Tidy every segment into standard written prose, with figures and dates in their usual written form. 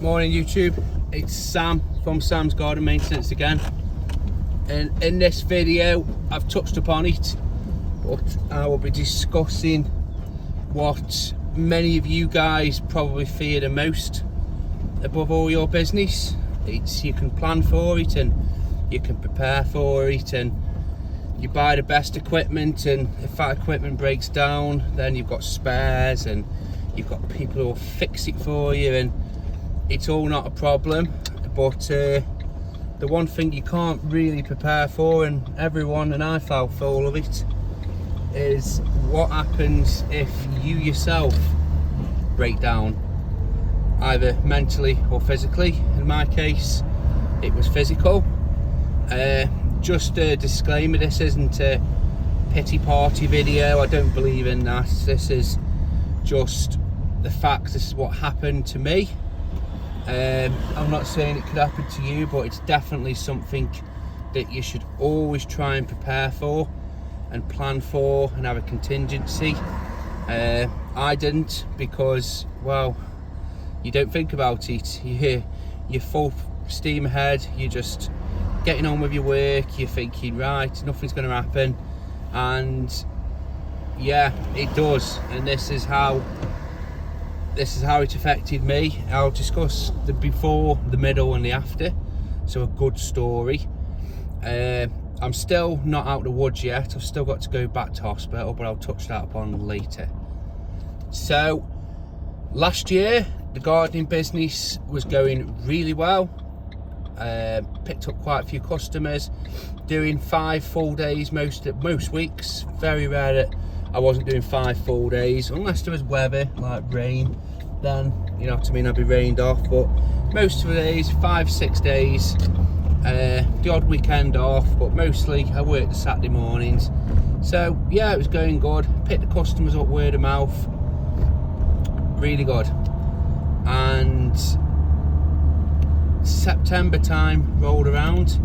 Morning YouTube, it's Sam from Sam's Garden Maintenance again, and in this video I've touched upon it, but I will be discussing what many of you guys probably fear the most above all your business. It's you can plan for it and you can prepare for it, and you buy the best equipment, and if that equipment breaks down then you've got spares and you've got people who will fix it for you, and it's all not a problem. But the one thing you can't really prepare for, and everyone, and I fell for all of it, is what happens if you yourself break down, either mentally or physically. In my case it was physical. Just a disclaimer, this isn't a pity party video, I don't believe in that. This is just the facts, this is what happened to me. I'm not saying it could happen to you, but it's definitely something that you should always try and prepare for and plan for and have a contingency. I didn't, because, well, you don't think about it. You're full steam ahead, you're just getting on with your work, you're thinking, right, nothing's going to happen, and yeah, it does. And this is how it affected me. I'll discuss the before, the middle and the after, so a good story. I'm still not out of the woods yet, I've still got to go back to hospital, but I'll touch that upon later. So last year the gardening business was going really well. Picked up quite a few customers, doing 5 full days most weeks. Very rare that I wasn't doing 5 full days, unless there was weather like rain, then you know what I mean, I'd be rained off. But most of the days, 5-6 days, the odd weekend off, but mostly I worked the Saturday mornings. So yeah, it was going good. Picked the customers up word of mouth, really good. And September time rolled around,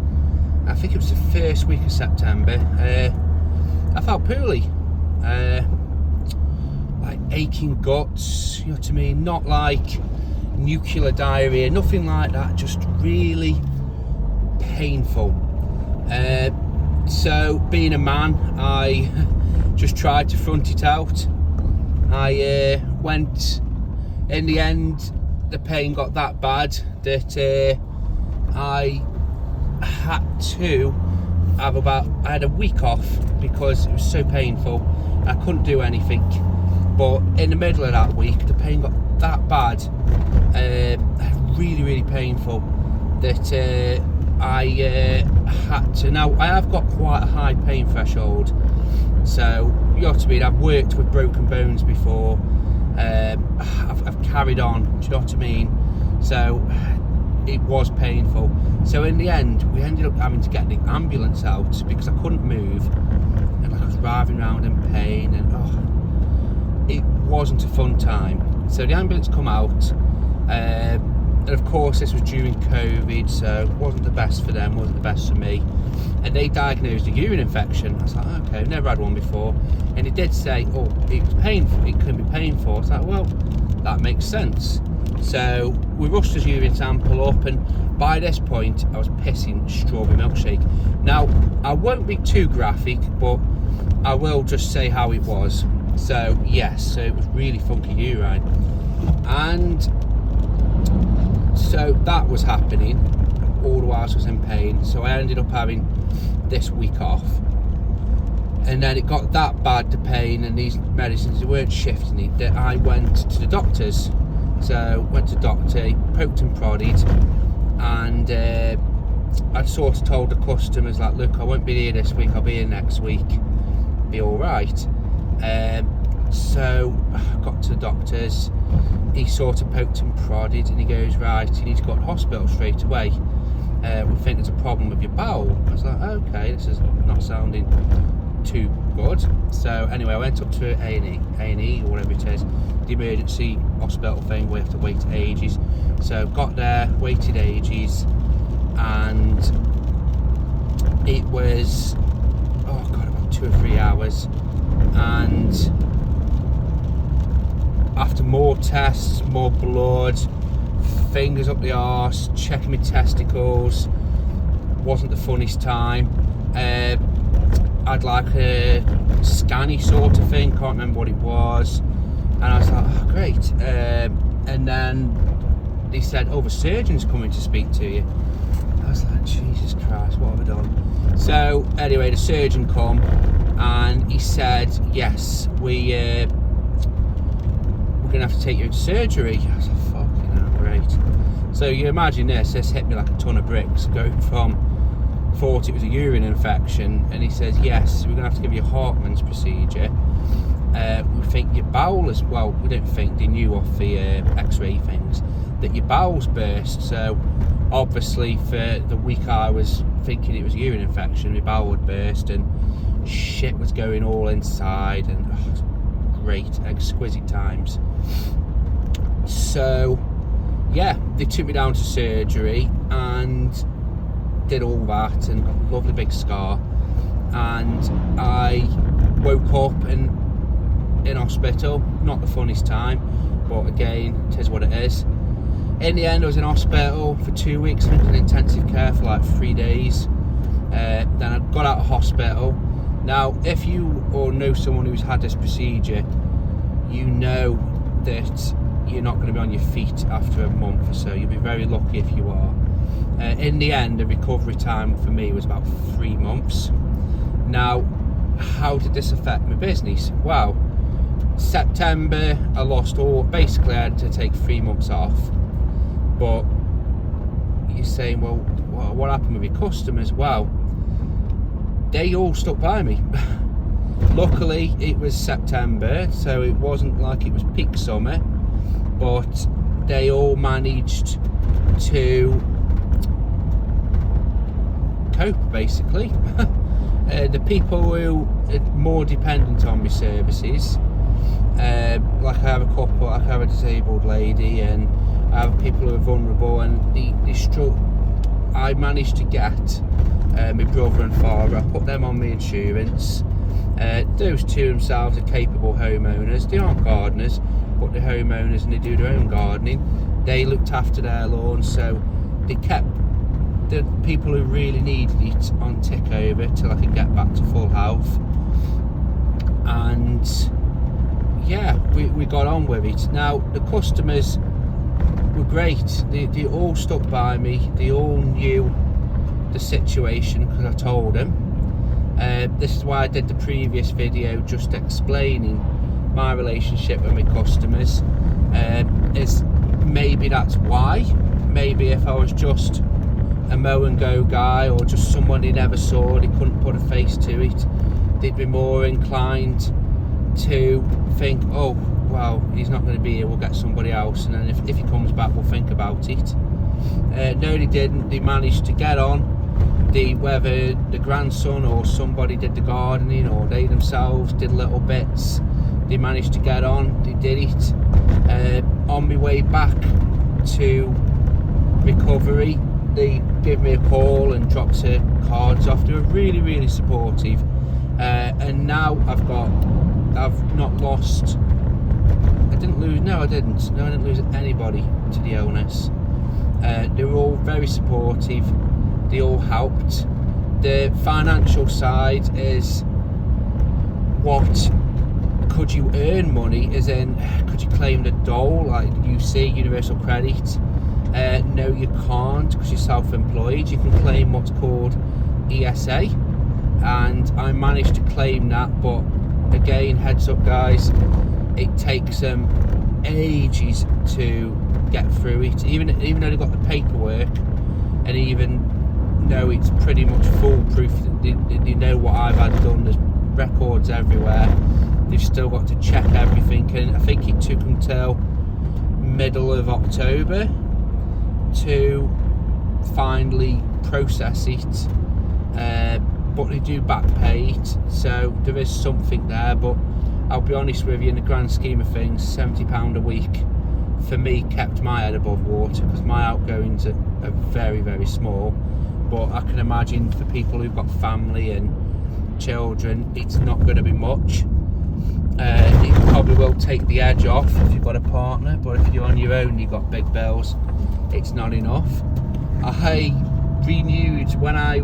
I think it was the first week of September. I felt poorly, like aching guts, you know what I mean, not like nuclear diarrhea, nothing like that, just really painful. So being a man, I just tried to front it out. I went, in the end the pain got that bad that I had a week off because it was so painful. I couldn't do anything. But in the middle of that week, the pain got that bad, really painful, that I had to. Now I have got quite a high pain threshold, so you know what I mean, I've worked with broken bones before. I've carried on, do you know what I mean? So it was painful. So in the end we ended up having to get the ambulance out because I couldn't move, and I was writhing around in pain, and it wasn't a fun time. So the ambulance come out, and of course this was during COVID, so it wasn't the best for them, wasn't the best for me, and they diagnosed a urine infection. I was like, okay, I've never had one before, and it did say, oh, it was painful, it can be painful. I was like, well, that makes sense. So we rushed his urine sample up, and by this point I was pissing strawberry milkshake. Now I won't be too graphic, but I will just say how it was. So yes, so it was really funky urine, and so that was happening all the whilst I was in pain. So I ended up having this week off, and then it got that bad, the pain and these medicines, they weren't shifting it, that I went to the doctors. So went to doctor, he poked and prodded, and I sort of told the customers, like, look, I won't be here this week, I'll be here next week, be all right. So I got to the doctors, he sort of poked and prodded, and he goes, right, you need to go to hospital straight away. We think there's a problem with your bowel. I was like, okay, this is not sounding too good. So anyway, I went up to A&E or whatever it is, the emergency hospital thing where you have to wait ages. So got there, waited ages, and it was, oh god, about 2 or 3 hours. And after more tests, more blood, fingers up the arse, checking my testicles. Wasn't the funniest time. I'd like a scanny sort of thing, can't remember what it was, and I was like, oh great. And then they said, oh, the surgeon's coming to speak to you. I was like, Jesus Christ, what have I done? So anyway, the surgeon come and he said, yes, we're gonna have to take you into surgery. I was like, fucking hell, great. So you imagine this hit me like a ton of bricks, going from thought it was a urine infection, and he says, yes, we're gonna have to give you a Hartmann's procedure. We think your bowel as well, we don't think, they knew off the x-ray things that your bowels burst. So obviously for the week I was thinking it was a urine infection, my bowel would burst and shit was going all inside, and great, exquisite times. So yeah, they took me down to surgery and did all that, and got a lovely big scar. And I woke up in hospital, not the funniest time, but again, it is what it is. In the end, I was in hospital for 2 weeks, I was in intensive care for like 3 days. Then I got out of hospital. Now, if you or know someone who's had this procedure, you know that you're not going to be on your feet after a month or so. You'll be very lucky if you are. In the end, the recovery time for me was about 3 months. Now, how did this affect my business? Well, September, I lost all, basically I had to take 3 months off. But you're saying, well, what happened with your customers? Well, they all stuck by me. Luckily, it was September, so it wasn't like it was peak summer, but they all managed to cope, basically. The people who are more dependent on my services, like I have a couple, like I have a disabled lady, and I have people who are vulnerable, and I managed to get my brother and father, I put them on my insurance. Those two themselves are capable homeowners. They aren't gardeners, but they're homeowners and they do their own gardening. They looked after their lawns, so they kept the people who really needed it on tick over till I could get back to full health. And yeah, we got on with it. Now, the customers were great. They all stuck by me. They all knew the situation because I told them. This is why I did the previous video, just explaining my relationship with my customers. Maybe that's why. Maybe if I was just a mow and go guy, or just someone they never saw, they couldn't put a face to it, they'd be more inclined to think, oh well, he's not going to be here, we'll get somebody else, and then if he comes back, we'll think about it. No, they didn't. They managed to get on. Whether the grandson or somebody did the gardening, or they themselves did little bits, they managed to get on. They did it. On my way back to recovery, they gave me a call and dropped cards off. They were really, really supportive. And now I've not lost. I didn't lose anybody to the illness. They were all very supportive. They all helped. The financial side is, what could you earn money, as in could you claim the dole like UC, Universal Credit? No, you can't, because you're self-employed. You can claim what's called ESA, and I managed to claim that, but again, heads up guys, it takes them ages to get through it, even though they've got the paperwork, and even though it's pretty much foolproof, they know what I've had done, there's records everywhere, they've still got to check everything. And I think it took until middle of October to finally process it, but they do back pay it, so there is something there. But I'll be honest with you, in the grand scheme of things, £70 a week for me kept my head above water, because my outgoings are very, very small. But I can imagine for people who've got family and children, it's not going to be much. It probably will take the edge off if you've got a partner, but if you're on your own, you've got big bills, it's not enough. I renewed when I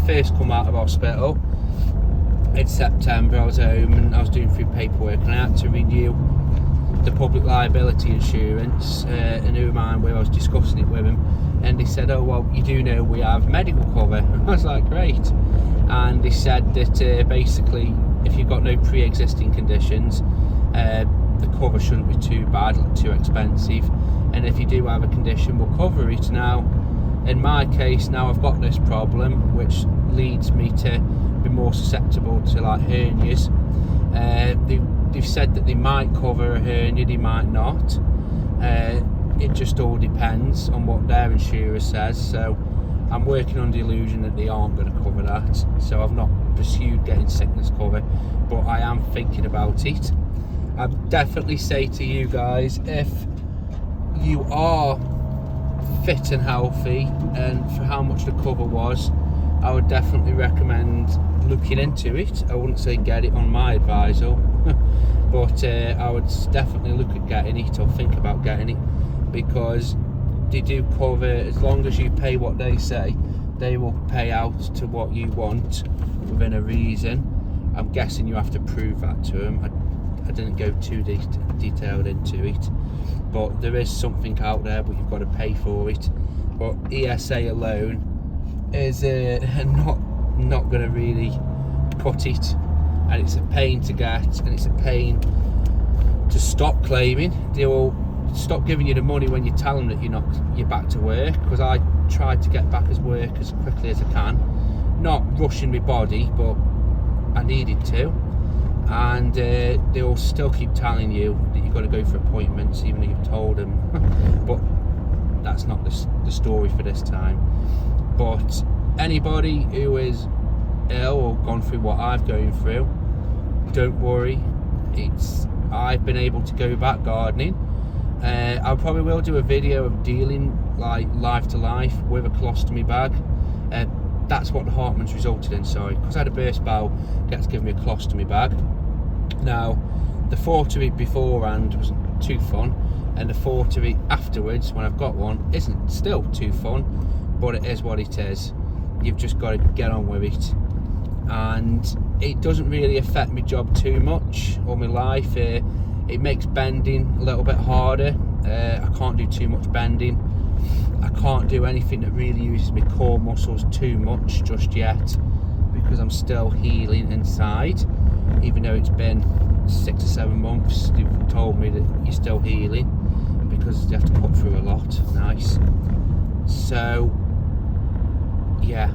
first come out of hospital in September. I was home and I was doing through paperwork, and I had to renew the public liability insurance. And who am I with? I was discussing it with him, and they said, oh well, you do know we have medical cover. I was like, great. And they said that basically if you've got no pre-existing conditions, the cover shouldn't be too bad, too expensive, and if you do have a condition, we'll cover it. Now in my case, now I've got this problem which leads me to be more susceptible to like hernias. They've said that they might cover a hernia, they might not. It just all depends on what their insurer says. So I'm working on the illusion that they aren't going to cover that. So I've not pursued getting sickness cover, but I am thinking about it. I'd definitely say to you guys, if you are fit and healthy, and for how much the cover was, I would definitely recommend looking into it. I wouldn't say get it on my advisor, but I would definitely look at getting it, or think about getting it, because they do cover. As long as you pay what they say, they will pay out to what you want within a reason. I'm guessing you have to prove that to them. I didn't go too detailed into it, but there is something out there, but you've got to pay for it. But ESA alone is not going to really cut it, and it's a pain to get, and it's a pain to stop claiming. They will stop giving you the money when you tell them that you're back to work, because I tried to get back as work as quickly as I can, not rushing my body, but I needed to. And they will still keep telling you that you've got to go for appointments even though you've told them. But that's not the story for this time. But anybody who is ill or gone through what I've gone through, don't worry. I've been able to go back gardening. I probably will do a video of dealing like life to life with a colostomy bag. That's what the Hartman's resulted in, sorry, because I had a burst bowel, they had to give me a colostomy bag. Now, the thought of it beforehand wasn't too fun, and the thought of it afterwards, when I've got one, isn't still too fun, but it is what it is. You've just got to get on with it. And it doesn't really affect my job too much, or my life. It makes bending a little bit harder. I can't do too much bending. I can't do anything that really uses my core muscles too much just yet, because I'm still healing inside. Even though it's been 6 or 7 months, they've told me that you're still healing, because they have to put through a lot. Nice. So yeah,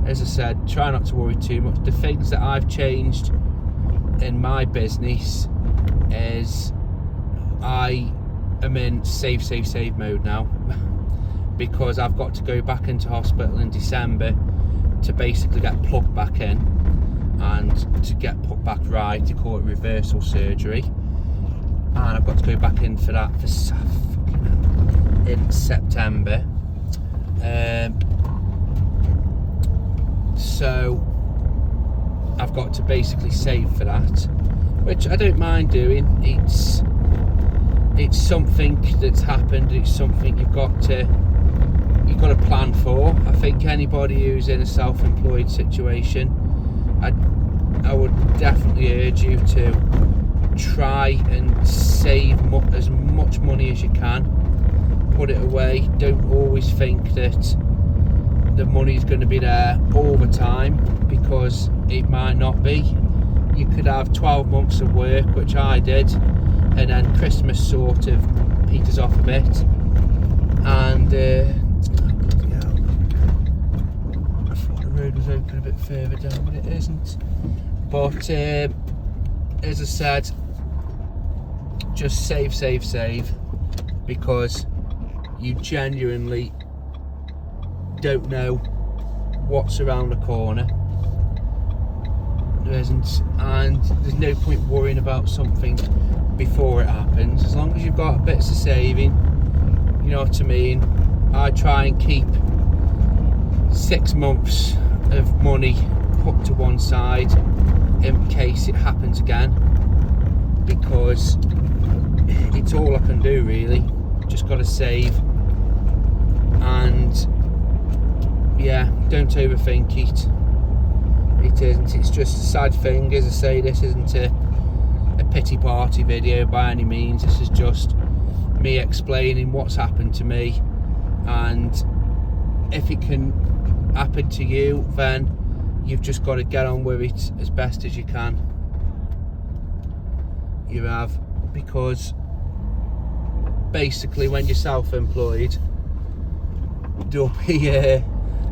as I said, try not to worry too much. The things that I've changed in my business is I am in save mode now, because I've got to go back into hospital in December to basically get plugged back in, and to get put back right. They call it reversal surgery, and I've got to go back in for that in September. So I've got to basically save for that, which I don't mind doing. It's something that's happened. It's something you've got to plan for. I think anybody who's in a self-employed situation, I would definitely urge you to try and save as much money as you can. Put it away. Don't always think that the money's going to be there all the time, because it might not be. You could have 12 months of work, which I did, and then Christmas sort of peters off a bit, and I thought the road was open a bit further down, but it isn't. But as I said, just save, because you genuinely don't know what's around the corner. There isn't, and there's no point worrying about something before it happens. As long as you've got bits of saving, you know what I mean. I try and keep 6 months of money put to one side in case it happens again, because it's all I can do really. Just just got to save, and yeah, don't overthink it. It isn't. It's just a sad thing. As I say, this isn't a pity party video by any means. This is just me explaining what's happened to me, and if it can happen to you, then you've just got to get on with it as best as you can. You have, because basically when you're self-employed, there'll be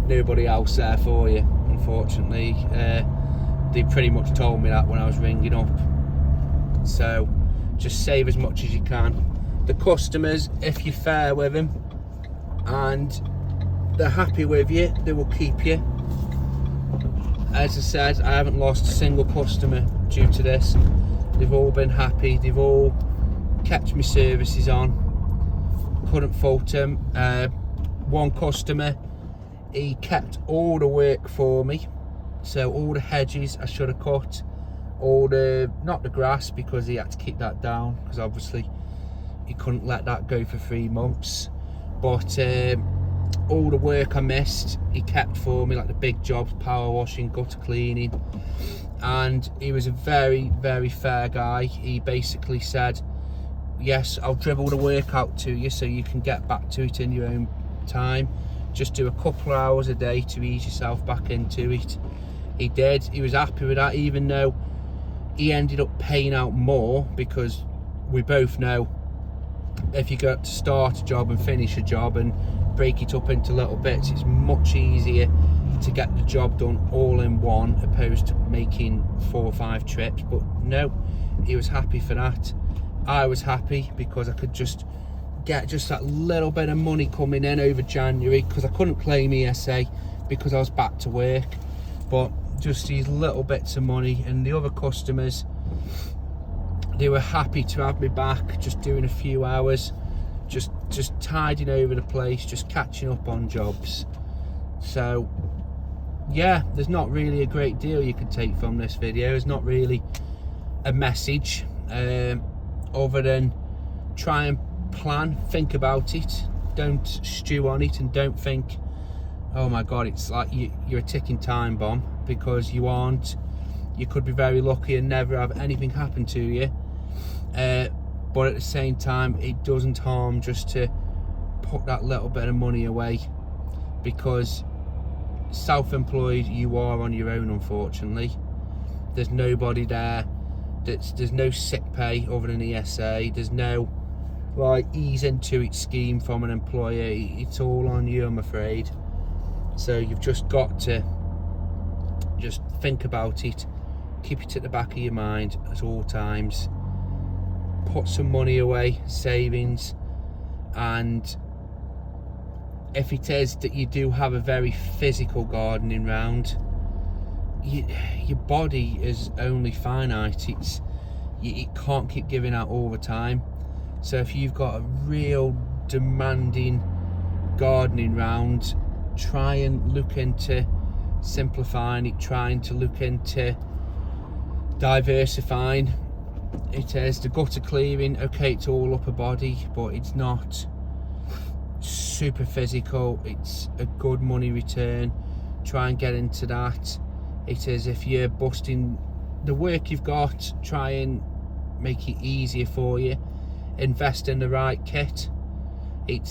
nobody else there for you, unfortunately. They pretty much told me that when I was ringing up. So just save as much as you can. The customers, if you're fair with them and they're happy with you, they will keep you. As I said, I haven't lost a single customer due to this. They've all been happy. They've all kept my services on. Couldn't fault them. One customer, he kept all the work for me. So all the hedges I should have cut. All the, not the grass, because he had to keep that down, because obviously he couldn't let that go for 3 months. But all the work I missed, he kept for me, like the big jobs, power washing, gutter cleaning. And he was a very, very fair guy. He basically said, yes, I'll dribble the work out to you so you can get back to it in your own time. Just do a couple of hours a day to ease yourself back into it. He did. He was happy with that, even though he ended up paying out more, because we both know if you got to start a job and finish a job and break it up into little bits, it's much easier to get the job done all in one, opposed to making 4 or 5 trips. But no, he was happy for that. I was happy because I could just get just that little bit of money coming in over January, because I couldn't claim ESA because I was back to work. But just these little bits of money, and the other customers, they were happy to have me back, just doing a few hours, just tidying over the place, just catching up on jobs. So yeah, there's not really a great deal you can take from this video. There's not really a message other than try and plan, think about it, don't stew on it, and don't think, oh my god, it's like you're a ticking time bomb, because you aren't. You could be very lucky and never have anything happen to you, but at the same time, it doesn't harm just to put that little bit of money away, because self-employed, you are on your own, unfortunately. There's nobody there. There's no sick pay other than ESA. There's no like ease into it scheme from an employer. It's all on you, I'm afraid. So you've just got to just think about it, keep it at the back of your mind at all times, put some money away, savings. And if it is that you do have a very physical gardening round, your body is only finite. It can't keep giving out all the time. So if you've got a real demanding gardening round, try and look into simplifying it, trying to look into diversifying. It is the gutter clearing, okay, it's all upper body, but it's not super physical. It's a good money return. Try and get into that. It is, if you're busting the work you've got, try and make it easier for you. Invest in the right kit.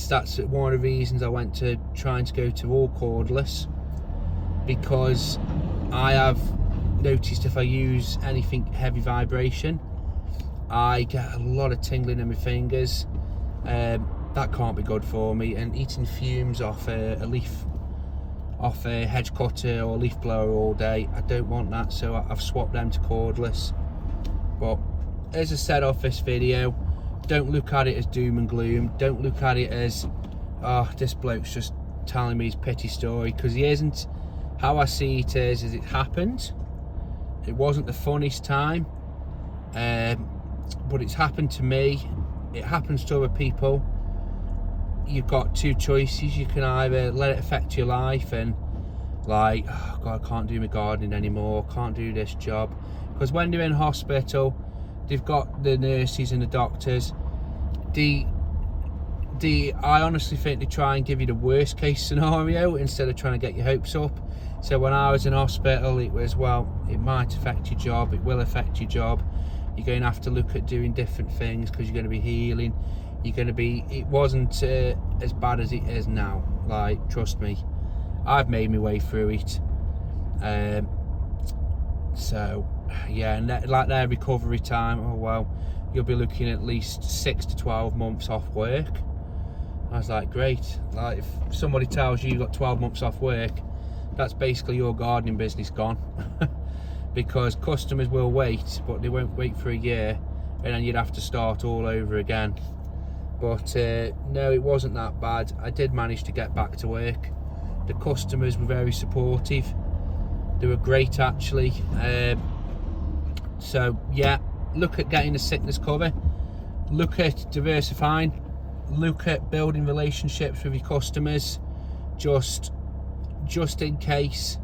That's one of the reasons I went to trying to go to all cordless, because I have noticed if I use anything heavy vibration, I get a lot of tingling in my fingers. That can't be good for me. And eating fumes off a hedge cutter or a leaf blower all day, I don't want that. So I've swapped them to cordless. But as I said off this video, don't look at it as doom and gloom. Don't look at it as, oh, this bloke's just telling me his pity story, because he isn't. How I see it is it happened. It wasn't the funniest time, but it's happened to me. It happens to other people. You've got 2 choices. You can either let it affect your life and like, oh god, I can't do my gardening anymore, can't do this job. Because when they're in hospital, they've got the nurses and the doctors, they I honestly think they try and give you the worst case scenario instead of trying to get your hopes up. So when I was in hospital, it was, well, it might affect your job, it will affect your job, you're going to have to look at doing different things because you're going to be healing, you're going to be, it wasn't as bad as it is now. Like, trust me, I've made my way through it. So yeah, and like their recovery time, oh well, you'll be looking at least 6 to 12 months off work. I was like, great. Like, if somebody tells you you've got 12 months off work, that's basically your gardening business gone. Because customers will wait, but they won't wait for a year, and then you'd have to start all over again. But no, it wasn't that bad. I did manage to get back to work. The customers were very supportive. They were great, actually. So yeah, look at getting a sickness cover, look at diversifying, look at building relationships with your customers, just in case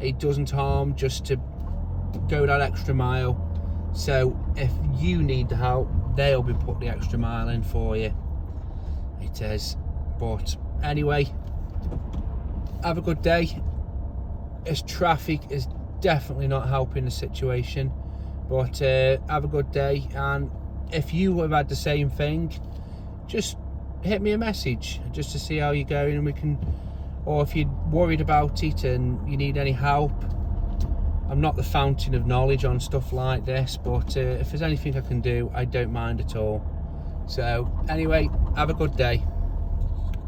it doesn't harm, just to go that extra mile. So if you need the help, they'll be put the extra mile in for you. It is. But anyway, have a good day. As traffic is definitely not helping the situation, but have a good day. And if you have had the same thing, just hit me a message just to see how you're going, and we can, or if you're worried about it and you need any help. I'm not the fountain of knowledge on stuff like this, but if there's anything I can do, I don't mind at all. So anyway, have a good day.